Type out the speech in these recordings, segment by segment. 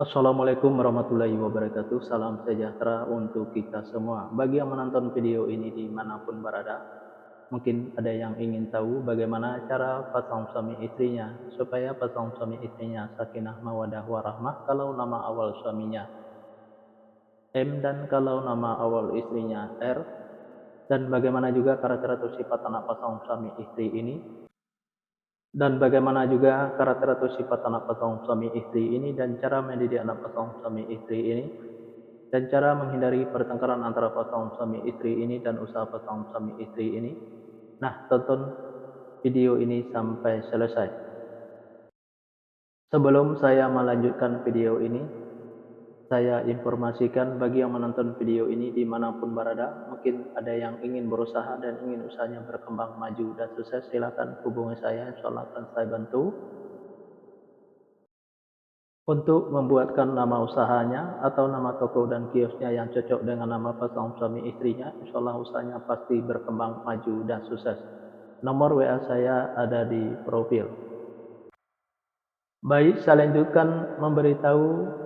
Assalamualaikum warahmatullahi wabarakatuh. Salam sejahtera untuk kita semua. Bagi yang menonton video ini dimanapun berada, mungkin ada yang ingin tahu bagaimana cara pasang suami istrinya supaya pasang suami istrinya sakinah mawadah warahmah kalau nama awal suaminya M dan kalau nama awal istrinya R, dan bagaimana juga karakter atau sifat anak pasang suami istri ini, dan bagaimana juga karakter atau sifat anak pasang suami istri ini, dan cara mendidik anak pasang suami istri ini, dan cara menghindari pertengkaran antara pasangan suami istri ini dan usaha pasangan suami istri ini. Nah, tonton video ini sampai selesai. Sebelum saya melanjutkan video ini, saya informasikan bagi yang menonton video ini dimanapun berada, mungkin ada yang ingin berusaha dan ingin usahanya berkembang maju dan sukses, silakan hubungi saya, insya Allah akan saya bantu untuk membuatkan nama usahanya atau nama toko dan kiosnya yang cocok dengan nama pasangan suami istrinya. Insya Allah usahanya pasti berkembang maju dan sukses. Nomor WA saya ada di profil. Baik, saya lanjutkan memberitahu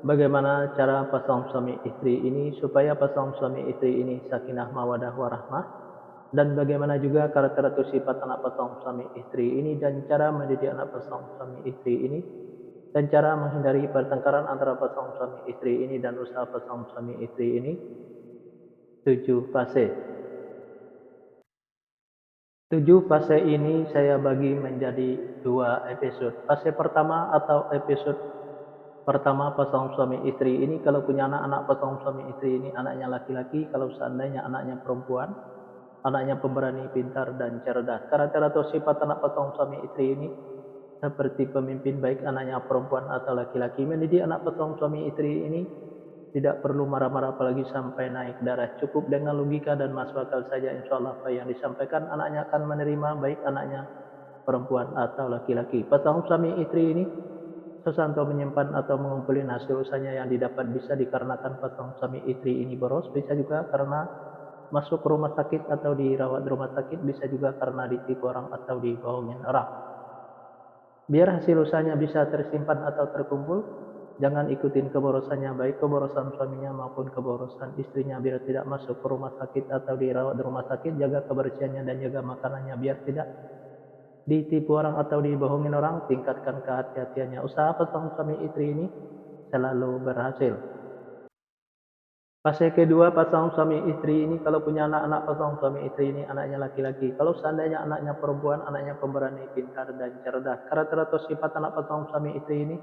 bagaimana cara pasangan suami istri ini supaya pasangan suami istri ini sakinah mawadah warahmah, dan bagaimana juga karakter atau sifat anak pasangan suami istri ini, dan cara mendidik anak pasangan suami istri ini, dan cara menghindari pertengkaran antara pasangan suami istri ini dan usaha pasangan suami istri ini. 7 fase. 7 fase ini saya bagi menjadi 2 episode. Fase pertama atau episode pertama pasangan suami istri ini kalau punya anak-anak pasangan suami istri ini anaknya laki-laki, kalau seandainya anaknya perempuan, anaknya pemberani, pintar dan cerdas. Karakter atau sifat anak pasangan suami istri ini seperti pemimpin, baik anaknya perempuan atau laki-laki. Mendidik anak pasangan suami istri ini tidak perlu marah-marah apalagi sampai naik darah. Cukup dengan logika dan masuk akal saja, insya Allah apa yang disampaikan anaknya akan menerima, baik anaknya perempuan atau laki-laki. Pasangan suami istri ini sesanto menyimpan atau mengumpulkan hasil usahanya yang didapat bisa dikarenakan pasangan suami istri ini boros, bisa juga karena masuk rumah sakit atau dirawat di rumah sakit, bisa juga karena ditipu orang atau dibohongin orang. Biar hasil usahanya bisa tersimpan atau terkumpul, jangan ikutin keborosannya, baik keborosan suaminya maupun keborosan istrinya, biar tidak masuk ke rumah sakit atau dirawat di rumah sakit. Jaga kebersihannya dan jaga makanannya biar tidak ditipu orang atau dibohongin orang. Tingkatkan kehati-hatiannya. Usaha pasangan suami istri ini selalu berhasil. Fase kedua pasangan suami istri ini kalau punya anak-anak pasangan suami istri ini anaknya laki-laki. Kalau seandainya anaknya perempuan, anaknya pemberani, pintar dan cerdas. Karakter atau sifat anak pasangan suami istri ini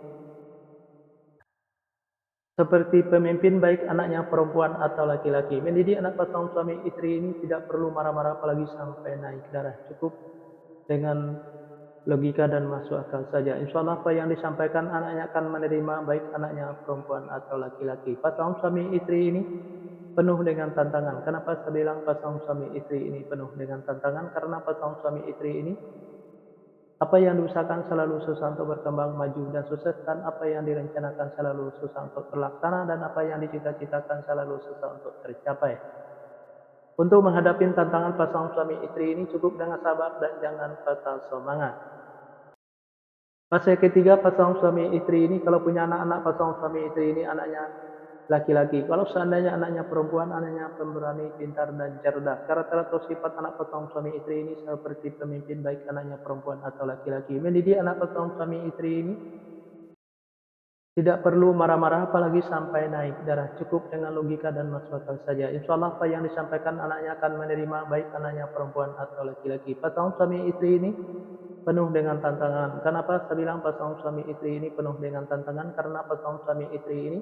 seperti pemimpin, baik anaknya perempuan atau laki-laki. Mendidik anak pasangan suami istri ini tidak perlu marah-marah apalagi sampai naik darah. Cukup dengan logika dan masuk akal saja. Insya Allah apa yang disampaikan anaknya akan menerima, baik anaknya perempuan atau laki-laki. Pasangan suami istri ini penuh dengan tantangan. Kenapa saya bilang pasangan suami istri ini penuh dengan tantangan? Karena pasangan suami istri ini apa yang diusahakan selalu susah untuk berkembang maju dan sukses, dan apa yang direncanakan selalu susah untuk terlaksana, dan apa yang dicita-citakan selalu susah untuk tercapai. Untuk menghadapi tantangan pasangan suami istri ini cukup dengan sabar dan jangan patah semangat. Fase ketiga pasangan suami istri ini kalau punya anak-anak pasangan suami istri ini anaknya laki-laki. Kalau seandainya anaknya perempuan, anaknya pemberani, pintar dan cerdas. Karakter atau sifat anak pasangan suami istri ini seperti pemimpin, baik anaknya perempuan atau laki-laki. Mendidik anak pasangan suami istri ini tidak perlu marah-marah apalagi sampai naik darah. Cukup dengan logika dan masuk akal saja. Insya Allah apa yang disampaikan anaknya akan menerima, baik anaknya perempuan atau laki-laki. Pasangan suami istri ini penuh dengan tantangan. Kenapa saya bilang pasangan suami istri ini penuh dengan tantangan? Karena pasangan suami istri ini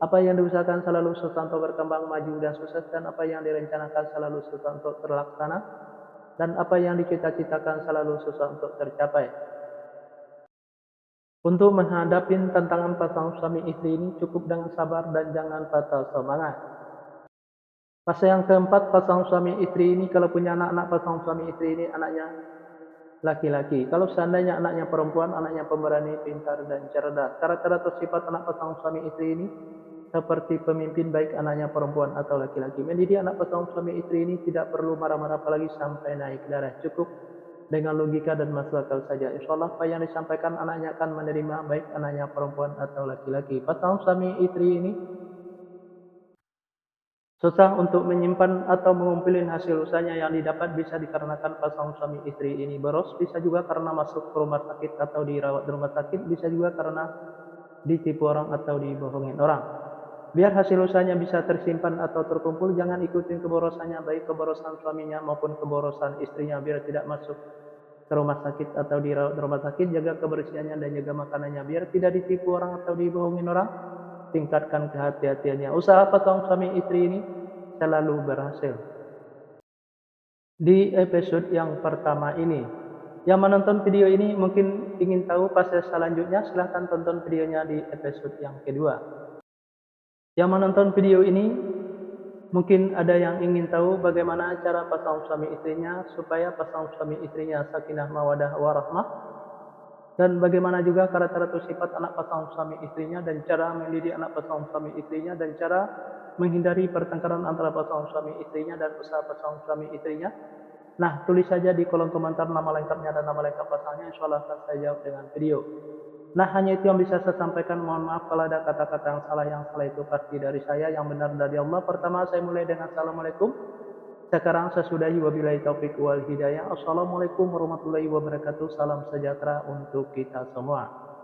apa yang diusahakan selalu susah untuk berkembang maju dan sukses, dan apa yang direncanakan selalu susah untuk terlaksana, dan apa yang dicita-citakan selalu susah untuk tercapai. Untuk menghadapi tantangan pasangan suami istri ini cukup dengan sabar dan jangan patah semangat. Fase yang keempat pasangan suami istri ini kalau punya anak-anak pasangan suami istri ini anaknya laki-laki. Kalau seandainya anaknya perempuan, anaknya pemberani, pintar dan cerdas. Karakter atau sifat anak pasangan suami istri ini seperti pemimpin, baik anaknya perempuan atau laki-laki. Mendidik anak pasangan suami istri ini tidak perlu marah-marah apalagi sampai naik darah. Cukup dengan logika dan masuk akal saja. Insya Allah apa yang disampaikan anaknya akan menerima, baik anaknya perempuan atau laki-laki. Pasangan suami istri ini susah untuk menyimpan atau mengumpulin hasil usahanya yang didapat bisa dikarenakan pasangan suami istri ini boros, bisa juga karena masuk ke rumah sakit atau dirawat di rumah sakit, bisa juga karena ditipu orang atau dibohongin orang. Biar hasil usahanya bisa tersimpan atau terkumpul, jangan ikutin keborosannya, baik keborosan suaminya maupun keborosan istrinya, biar tidak masuk ke rumah sakit atau dirawat di rumah sakit. Jaga kebersihannya dan jaga makanannya, biar tidak ditipu orang atau dibohongin orang. Tingkatkan kehati-hatiannya. Usaha pasangan suami istri ini selalu berhasil. Di episode yang pertama ini, yang menonton video ini mungkin ingin tahu fase selanjutnya, silahkan tonton videonya di episode yang kedua. Yang menonton video ini mungkin ada yang ingin tahu bagaimana cara pasangan suami istrinya supaya pasangan suami istrinya sakinah mawadah warahmah, dan bagaimana juga karakter atau sifat anak pasangan suami istrinya, dan cara mendidik anak pasangan suami istrinya, dan cara menghindari pertengkaran antara pasangan suami istrinya dan usaha pasangan suami istrinya. Nah, tulis saja di kolom komentar nama lengkapnya dan nama lengkap pasangannya, insya Allah akan saya jawab dengan video. Nah, hanya itu yang bisa saya sampaikan. Mohon maaf kalau ada kata-kata yang salah. Yang salah itu pasti dari saya, yang benar dari Allah. Pertama, saya mulai dengan Assalamualaikum. Sekarang saya sudahi, wabillahi taufik wal hidayah. Assalamualaikum warahmatullahi wabarakatuh. Salam sejahtera untuk kita semua.